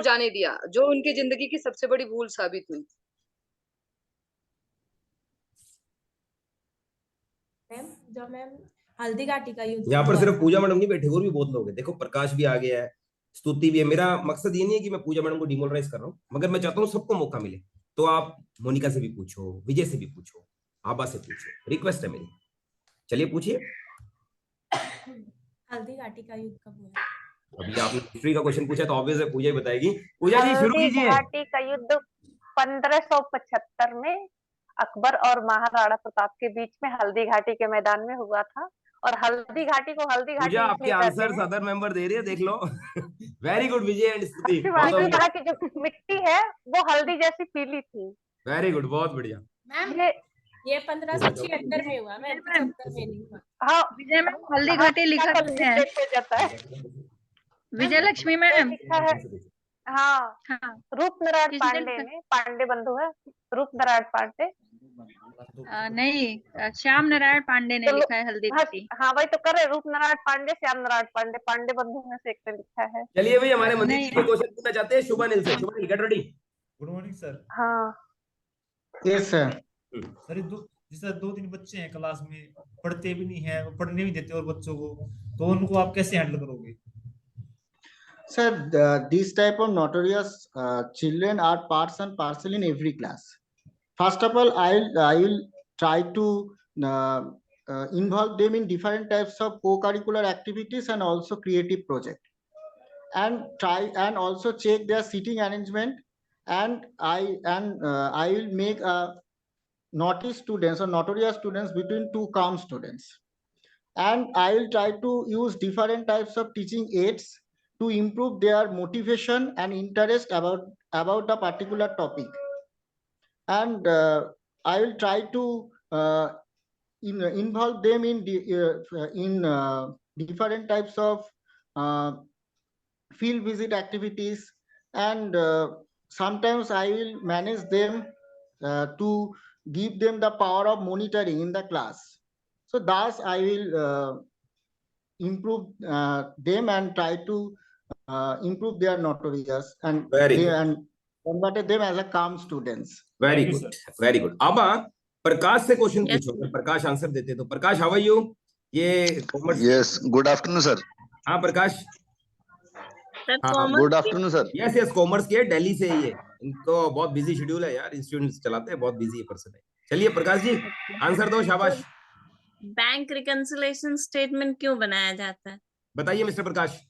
जाने दिया, जो उनकी जिंदगी की सबसे बड़ी भूल साबित हुई। मैम हल्दी घाटी का युद्ध यहाँ पर सिर्फ पूजा मैडम नहीं बैठे, और भी बहुत लोग हैं। देखो प्रकाश भी आ गया है, स्तुति भी है। मेरा मकसद ये नहीं है कि मैं पूजा मैडम को डिमोरलाइज कर रहा हूँ, मगर मैं चाहता हूँ सबको मौका मिले। तो आप मोनिका से भी पूछो, विजय से भी पूछो, आबा से पूछो, रिक्वेस्ट है मेरी। चलिए पूछिए। हल्दी घाटी का युद्ध कब हुआ? अभी आपने हिस्ट्री का क्वेश्चन पूछा तो ऑब्वियस है पूजा ही बताएगी। पूजा जी शुरू हल्दी कीजिए। घाटी का युद्ध 1575 में अकबर और महाराणा प्रताप के बीच में हल्दी घाटी के मैदान में हुआ था। और हल्दी घाटी को हल्दी घाटी पूजा आपके इसलिए कहते आंसर हैं। अदर मेंबर दे रही है, देख लो। वेरी गुड विजय एंड स्तुति। यहाँ की जो मिट्टी है वो हल्दी जैसी पीली थी। वेरी गुड, बहुत बढ़िया। मैम ये 1576 में हुआ, मैम 75 में नहीं हुआ। हाँ विजय मैम हल्दी घाटी लिखा है, देखा जाता है। विजय लक्ष्मी मैम लिखा है। हाँ हाँ रूप नारायण किसने पांडे लिखा? में, पांडे बंधु है रूप नारायण पांडे। नहीं, श्याम नारायण पांडे ने लिखा है हल्दी घाटी। हाँ वही तो कर रहे, रूप नारायण पांडे, श्याम नारायण पांडे, पांडे बंधु में से एक ने लिखा है। चलिए भाई, हमारे मंदिर जी क्वेश्चन पूछना चाहते हैं शुभनिल से। Shubhnil get ready. Good morning sir. हाँ यस सर। सर जैसे 2-3 बच्चे हैं क्लास में, पढ़ते भी नहीं है, पढ़ने भी देते और बच्चों को, तो उनको आप कैसे हैंडल करोगे? Sir, this type of notorious children are parts and parcel in every class. First of all, I will try to involve them in different types of co-curricular activities and also creative project, and also check their seating arrangement. And I will make naughty students or notorious students between two calm students, and I will try to use different types of teaching aids to improve their motivation and interest about the particular topic. And I will try to involve them in different types of field visit activities, and sometimes I will manage them to give them the power of monitoring in the class. So thus I will improve them and try to improve their notorious and convert them as a calm students. Very good, very good. अब प्रकाश से question पूछो। अगर प्रकाश answer देते तो Prakash, how are you? ये commerce. Yes, good afternoon sir. हाँ Prakash, good afternoon sir. Yes yes, commerce के दिल्ली से ही है। इनको बहुत बिजी शेड्यूल है यार, इंस्टीट्यूट चलाते हैं, बहुत बिजी पर्सन है। चलिए प्रकाश जी आंसर दो, शाबाश। बैंक रिकंसिलिएशन स्टेटमेंट क्यों बनाया जाता है? बताइए mister Prakash.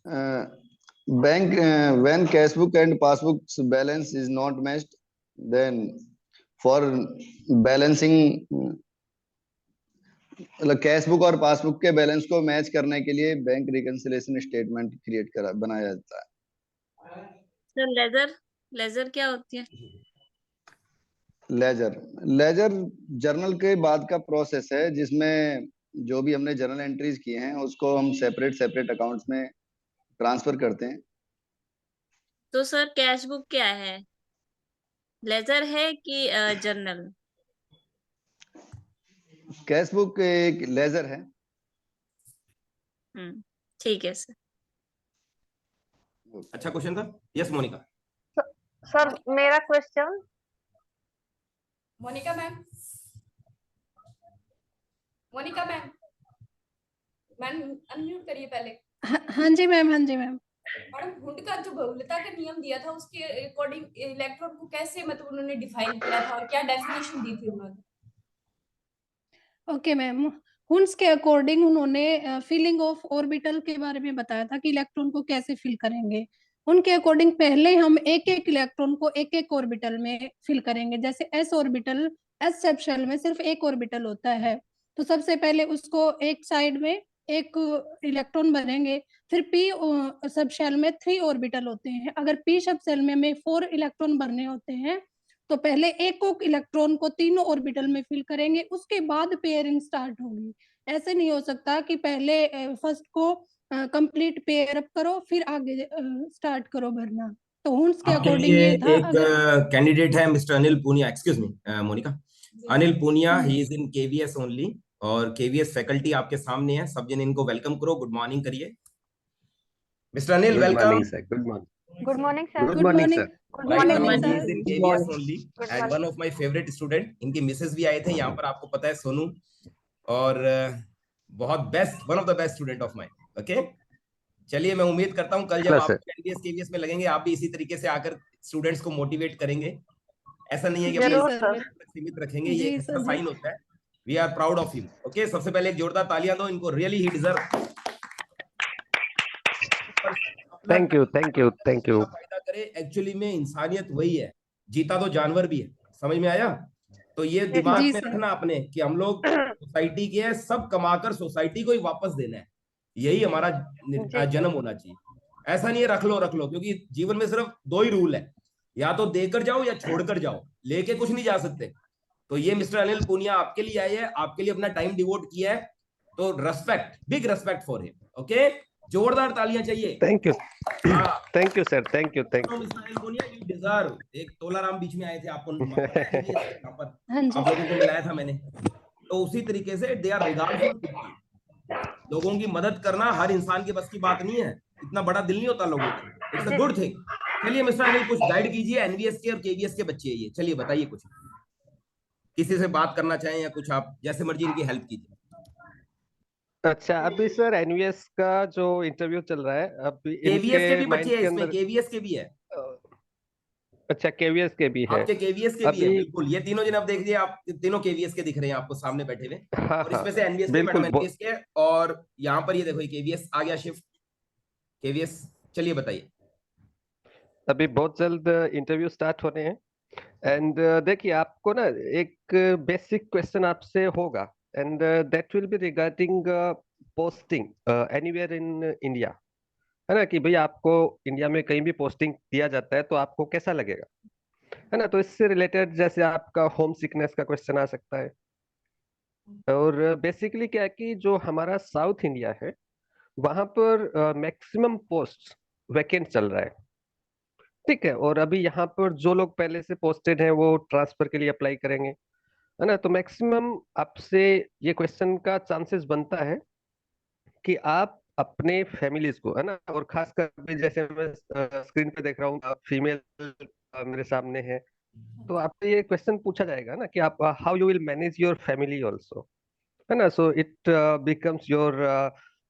Bank when cash book and passbook balance is not matched, then for balancing, cash book और पासबुक के बैलेंस को मैच करने के लिए बैंक रिकंसिलिएशन स्टेटमेंट बनाया जाता है। सर लेजर क्या होती है? लेजर जर्नल के बाद का प्रोसेस है, जिसमें जो भी हमने जर्नल एंट्रीज किए हैं उसको हम सेपरेट अकाउंट्स में ट्रांसफर करते हैं। तो सर कैश बुक क्या है, लेजर है कि जर्नल? कैश बुक एक लेजर है। ठीक है सर। अच्छा क्वेश्चन था। यस मोनिका। सर मेरा question. Monika ma'am, Monika ma'am unmute करिए पहले। हाँ जी मैम, हाँ जी मैम। मैडम हुंड का जो बहुलता का नियम दिया था उसके अकॉर्डिंग इलेक्ट्रॉन को कैसे मतलब उन्होंने डिफाइन किया था और क्या डेफिनेशन दी थी उन्होंने? ओके मैम, हुंड्स के अकॉर्डिंग उन्होंने फिलिंग ऑफ ऑर्बिटल के बारे में बताया था कि इलेक्ट्रॉन को कैसे फिल करेंगे। उनके अकॉर्डिंग पहले हम एक एक इलेक्ट्रॉन को एक एक ऑर्बिटल में फिल करेंगे। जैसे S orbital, S subshell में सिर्फ एक ऑर्बिटल होता है, तो सबसे पहले उसको एक साइड में एक इलेक्ट्रॉन भरेंगे। फिर पी सब शेल में 3 ऑर्बिटल होते हैं। अगर पी सब शेल में हमें 4 इलेक्ट्रॉन भरने होते हैं तो पहले एक इलेक्ट्रॉन को तीनों ऑर्बिटल में फिल करेंगे, उसके बाद पेयरिंग स्टार्ट होगी। ऐसे नहीं हो सकता कि पहले फर्स्ट को कंप्लीट पेयर अप करो फिर आगे स्टार्ट करो भरना। तो हुंड्स के अकॉर्डिंग ये था। एक कैंडिडेट है mister Anil Punia, excuse me Monika, Anil Punia, he is in KVS only, और केवीएस फैकल्टी आपके सामने है। सब जन इनको वेलकम करो, गुड मॉर्निंग करिए। Mister Anil welcome. Good morning. Good morning, sir. Good Good morning, morning. sir. Good Right morning, now morning, he sir. is in Good KVS morning. only Good and morning. one of my favorite student, इनके Mrs भी आए थे यहाँ पर, आपको पता है, सोनू, और बहुत best, one of the best student of mine. Okay, चलिए, मैं उम्मीद करता हूँ कल जब Yes, आप sir. एनवीएस केवीएस में लगेंगे आप भी इसी तरीके से आकर स्टूडेंट्स को मोटिवेट करेंगे। ऐसा नहीं है कि अपने जरूर जी सर। सर। तक सीमित रखेंगे, ये जी एक सर, अच्छा जी। साइन होता है। We are proud of him. Okay, सबसे पहले एक जोरदार तालियां दो इनको, really he deserve. Thank you, thank you, thank you. फायदा करे, एक्चुअली में इंसानियत वही है, जीता तो जानवर भी है, समझ में आया? तो ये दिमाग जी में सर। रखना आपने कि हम लोग सोसाइटी के हैं, सब कमाकर सोसाइटी को ही वापस देना है, यही हमारा जन्म होना चाहिए। ऐसा नहीं है रख लो, क्योंकि जीवन में सिर्फ दो ही रूल है, या तो देकर जाओ या छोड़कर जाओ, लेके कुछ नहीं जा सकते। तो ये मिस्टर अनिल पूनिया आपके लिए आए हैं, आपके लिए अपना टाइम डिवोट किया है, तो respect, big respect for him. Okay, जोरदार तालियां चाहिए। थैंक यू, हाँ, thank you sir, thank you, thank you. Mister Anil Punia, you deserve. एक तोलाराम बीच में आए थे, आपको पता है यहाँ पर हाँ जी। आप लोगों को मिलाया था मैंने, तो उसी तरीके से दे आर रिगार्ड। लोगों की मदद करना हर इंसान के बस की बात नहीं है, इतना बड़ा दिल नहीं होता लोगों का, इट्स अ गुड थिंग। चलिए मिस्टर अनिल, कुछ गाइड कीजिए, एनवीएस के और केवीएस के बच्चे ये, चलिए बताइए कुछ, किसी से बात करना चाहें या कुछ, आप जैसे मर्जी इनकी हेल्प कीजिए। अच्छा, अभी सर एनवीएस का जो इंटरव्यू चल रहा है, अभी केवीएस के इनके भी बच्चे माइंड हैं के इसमें, अंदर। केवीएस के भी है। अच्छा, केवीएस के भी है आपके केवीएस के भी है, अभी। बिल्कुल, ये तीनों जन आप देख लीजिए, आप तीनों केवीएस के दिख रहे हैं आपको सामने बैठे हुए, हाँ और हाँ, इसमें से एनवीएस के, बिल्कुल। मैडम एनवीएस के, और यहाँ पर ये देखो ये केवीएस आ गया शिफ्ट, केवीएस। चलिए बताइए। अभी बहुत जल्द इंटरव्यू स्टार्ट होने हैं, एंड देखिए आपको ना एक बेसिक क्वेश्चन आपसे होगा, and that will be regarding posting anywhere in India, है ना, कि भाई आपको इंडिया में कहीं भी पोस्टिंग दिया जाता है तो आपको कैसा लगेगा, है ना। तो इससे रिलेटेड जैसे आपका होम सिकनेस का क्वेश्चन आ सकता है, और बेसिकली क्या है कि जो हमारा साउथ इंडिया है वहां पर मैक्सिमम पोस्ट वैकेंट चल रहा है, ठीक है। और अभी यहाँ पर जो लोग पहले से पोस्टेड हैं वो ट्रांसफर के लिए अप्लाई करेंगे, है ना। तो मैक्सिमम आपसे ये क्वेश्चन का चांसेस बनता है कि आप अपने फैमिलीज को, है ना, और खासकर अभी जैसे मैं स्क्रीन पे देख रहा हूँ फीमेल मेरे सामने है, तो आपसे ये क्वेश्चन पूछा जाएगा ना कि आप how you will manage your family also, है ना। So it becomes your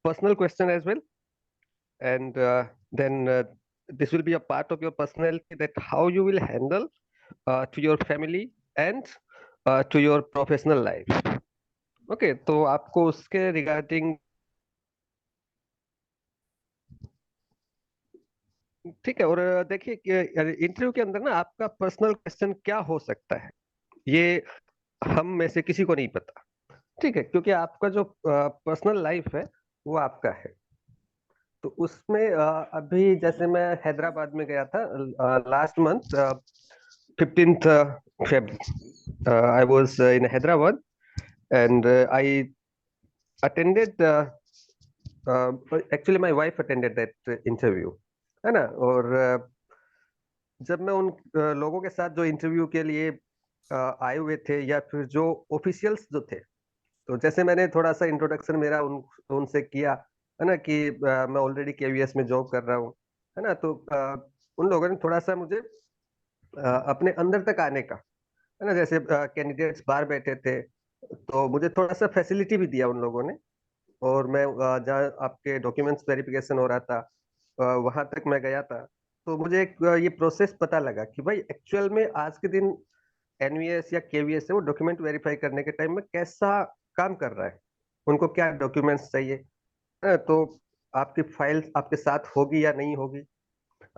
personal question as well, and then this will be a part of your personality, that how you will handle to your family and to your professional life. Okay, तो आपको उसके regarding, ठीक है। और देखिए interview के अंदर ना आपका पर्सनल क्वेश्चन क्या हो सकता है ये हम में से किसी को नहीं पता, ठीक है, क्योंकि आपका जो पर्सनल लाइफ है वो आपका है। तो उसमें अभी जैसे मैं हैदराबाद में गया था last month 15th Feb, I was in Hyderabad, and I attended actually my wife attended that interview, है ना। और जब मैं उन लोगों के साथ जो इंटरव्यू के लिए आए हुए थे या फिर जो ऑफिशियल्स जो थे, तो जैसे मैंने थोड़ा सा इंट्रोडक्शन मेरा उनसे किया, है ना, कि मैं ऑलरेडी केवीएस में जॉब कर रहा हूँ, है ना। तो उन लोगों ने थोड़ा सा मुझे अपने अंदर तक आने का, है ना, जैसे कैंडिडेट्स बाहर बैठे थे तो मुझे थोड़ा सा फैसिलिटी भी दिया उन लोगों ने, और मैं जहाँ आपके डॉक्यूमेंट्स वेरिफिकेशन हो रहा था वहां तक मैं गया था, तो मुझे एक ये प्रोसेस पता लगा कि भाई एक्चुअल में आज के दिन एनवीएस या केवीएस है वो डॉक्यूमेंट वेरीफाई करने के टाइम में कैसा काम कर रहा है, उनको क्या डॉक्यूमेंट्स चाहिए, तो आपकी फाइल आपके साथ होगी या नहीं होगी,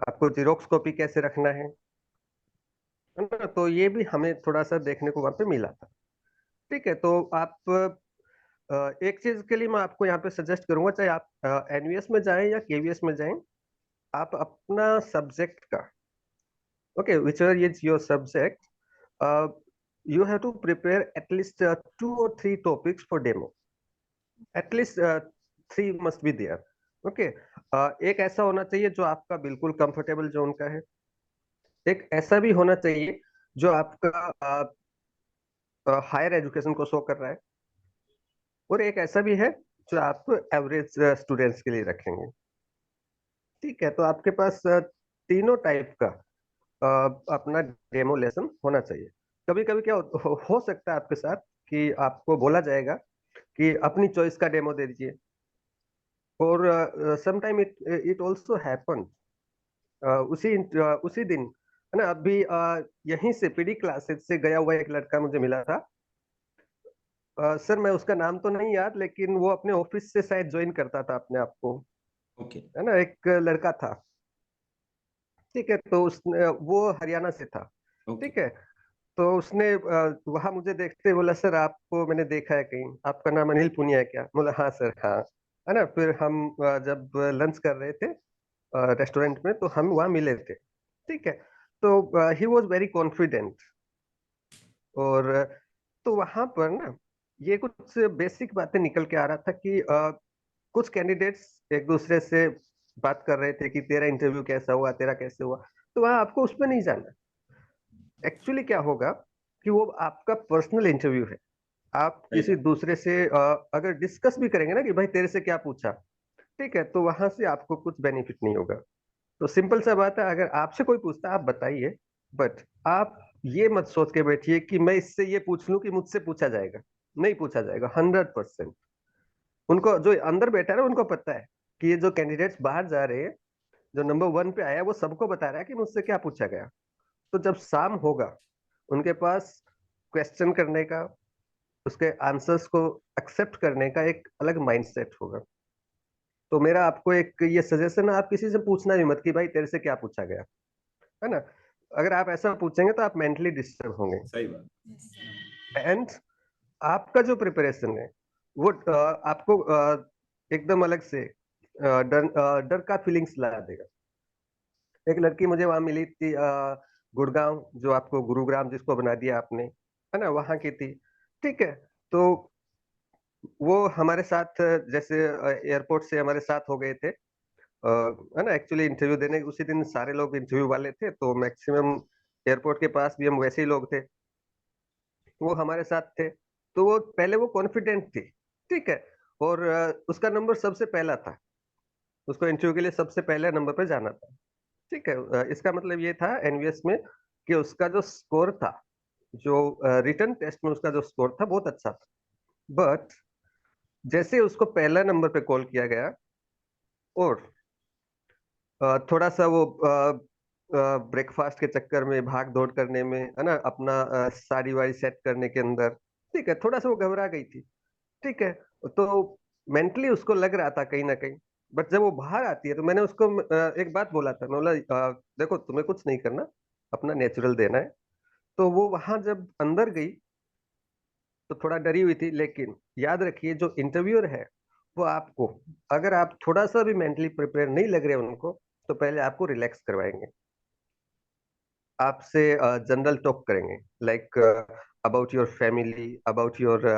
आपको जीरोक्स कॉपी कैसे रखना है ना। तो ये भी हमें थोड़ा सा देखने को वहां पे मिला था, ठीक है। तो आप एक चीज के लिए मैं आपको यहाँ पे सजेस्ट करूंगा, चाहे आप एनवीएस में जाएं या केवीएस में जाएं, आप अपना सब्जेक्ट का, okay, which ever is your subject, you have to prepare at least 2 or 3 topics for demo, at least 3 must be there, okay. एक ऐसा होना चाहिए जो आपका बिल्कुल कंफर्टेबल जोन का है, एक ऐसा भी होना चाहिए जो आपका हायर एजुकेशन को शो कर रहा है, और एक ऐसा भी है जो आप एवरेज स्टूडेंट्स के लिए रखेंगे, ठीक है। तो आपके पास तीनों टाइप का अपना डेमो लेसन होना चाहिए। कभी कभी क्या हो सकता है आपके साथ कि आपको बोला जाएगा कि अपनी चॉइस का डेमो दे दीजिए, और समटाइम इट आल्सो हैपन उसी दिन, है ना। अभी यहीं से पीडी क्लासेस से गया हुआ एक लड़का मुझे मिला था। सर मैं उसका नाम तो नहीं याद, लेकिन वो अपने ऑफिस से शायद ज्वाइन करता था अपने आप को, ओके। है ना, एक लड़का था, ठीक है। तो उसने, वो हरियाणा से था, ओके। ठीक है। तो उसने वहां मुझे देखते बोला, सर आपको मैंने देखा है कहीं, आपका नाम अनिल पुनिया है क्या? बोला हाँ सर, हाँ, है ना। फिर हम जब लंच कर रहे थे रेस्टोरेंट में, तो हम वहाँ मिले थे, ठीक है। तो ही वॉज वेरी कॉन्फिडेंट। और तो वहां पर ना ये कुछ बेसिक बातें निकल के आ रहा था कि कुछ कैंडिडेट्स एक दूसरे से बात कर रहे थे कि तेरा इंटरव्यू कैसा हुआ, तेरा कैसे हुआ। तो वहां आपको उसमें नहीं जाना। एक्चुअली क्या होगा कि वो आपका पर्सनल इंटरव्यू है। आप किसी दूसरे से अगर डिस्कस भी करेंगे ना कि भाई तेरे से क्या पूछा, ठीक है, तो वहां से आपको कुछ बेनिफिट नहीं होगा। तो सिंपल सा बात है, अगर आपसे कोई पूछता है आप बताइए, बट आप ये मत सोच के बैठिए कि मैं इससे ये पूछ लूं कि मुझसे पूछा जाएगा। नहीं पूछा जाएगा 100%। उनको जो अंदर बैठा है ना, उनको पता है कि ये जो कैंडिडेट्स बाहर जा रहे हैं, जो नंबर 1 पे आया, वो सबको बता रहा है कि मुझसे क्या पूछा गया। तो जब शाम होगा, उनके पास क्वेश्चन करने का, उसके आंसर्स को एक्सेप्ट करने का एक अलग माइंडसेट होगा। तो मेरा आपको एक ये सजेशन है, आप किसी से पूछना भी मत कि भाई तेरे से क्या पूछा गया, है ना। अगर आप ऐसा पूछेंगे तो आप मेंटली डिस्टर्ब होंगे। सही बात। एंड आपका जो प्रिपरेशन है वो आपको एकदम अलग से डर का फीलिंग्स ला देगा। एक लड़की मुझे वहां मिली थी, गुड़गांव, जो आपको गुरुग्राम जिसको बना दिया आपने, है ना, वहां की थी, ठीक है। तो वो हमारे साथ जैसे एयरपोर्ट से हमारे साथ हो गए थे, है ना। एक्चुअली इंटरव्यू देने उसी दिन सारे लोग इंटरव्यू वाले थे, तो मैक्सिमम एयरपोर्ट के पास भी हम वैसे ही लोग थे, वो हमारे साथ थे। तो वो पहले वो कॉन्फिडेंट थी, ठीक है। और उसका नंबर सबसे पहला था, उसको इंटरव्यू के लिए सबसे पहले नंबर पे जाना था, ठीक है। इसका मतलब ये था एनवीएस में कि उसका जो स्कोर था, जो रिटन टेस्ट में उसका जो स्कोर था, बहुत अच्छा था। बट जैसे उसको पहला नंबर पे कॉल किया गया, और थोड़ा सा वो ब्रेकफास्ट के चक्कर में, भाग दौड़ करने में, है ना, अपना साड़ी वाड़ी सेट करने के अंदर, ठीक है, थोड़ा सा वो घबरा गई थी, ठीक है। तो मेंटली उसको लग रहा था कहीं ना कहीं। बट जब वो बाहर आती है, तो मैंने उसको एक बात बोला था, मैं बोला देखो तुम्हें कुछ नहीं करना, अपना नेचुरल देना है। तो वो वहां जब अंदर गई तो थोड़ा डरी हुई थी, लेकिन याद रखिए जो इंटरव्यूअर है वो आपको, अगर आप थोड़ा सा भी मेंटली प्रिपेयर नहीं लग रहे उनको, तो पहले आपको रिलैक्स करवाएंगे, आपसे जनरल टॉक करेंगे, like about your family, about your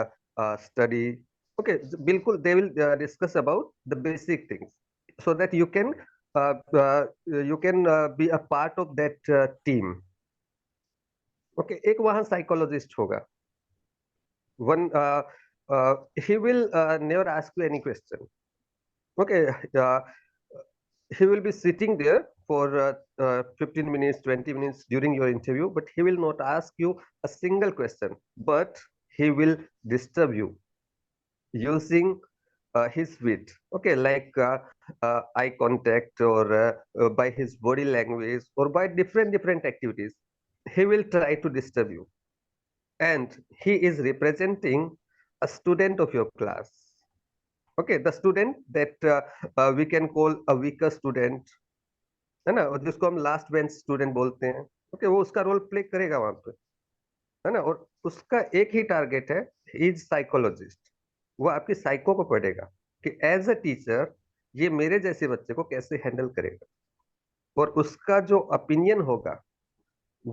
study, okay. बिल्कुल they will discuss about the basic things so that you can be a part of that team, okay. एक वहां साइकोलॉजिस्ट होगा, one he will never ask you any question, okay. He will be sitting there for 15 minutes 20 minutes during your interview, but he will not ask you a single question, but he will disturb you using his wit, okay, like eye contact, or by his body language, or by different activities. He will try to disturb you, and he is representing a student of your class, okay, the student that we can call a weaker student, है ना, और जिसको हम last bench student बोलते हैं, okay. वो उसका role play करेगा वहां पे, है ना। और उसका एक ही टारगेट है, इज साइकोलॉजिस्ट। वो आपकी साइको को पढ़ेगा कि एज अ टीचर ये मेरे जैसे बच्चे को कैसे हैंडल करेगा, और उसका जो ओपिनियन होगा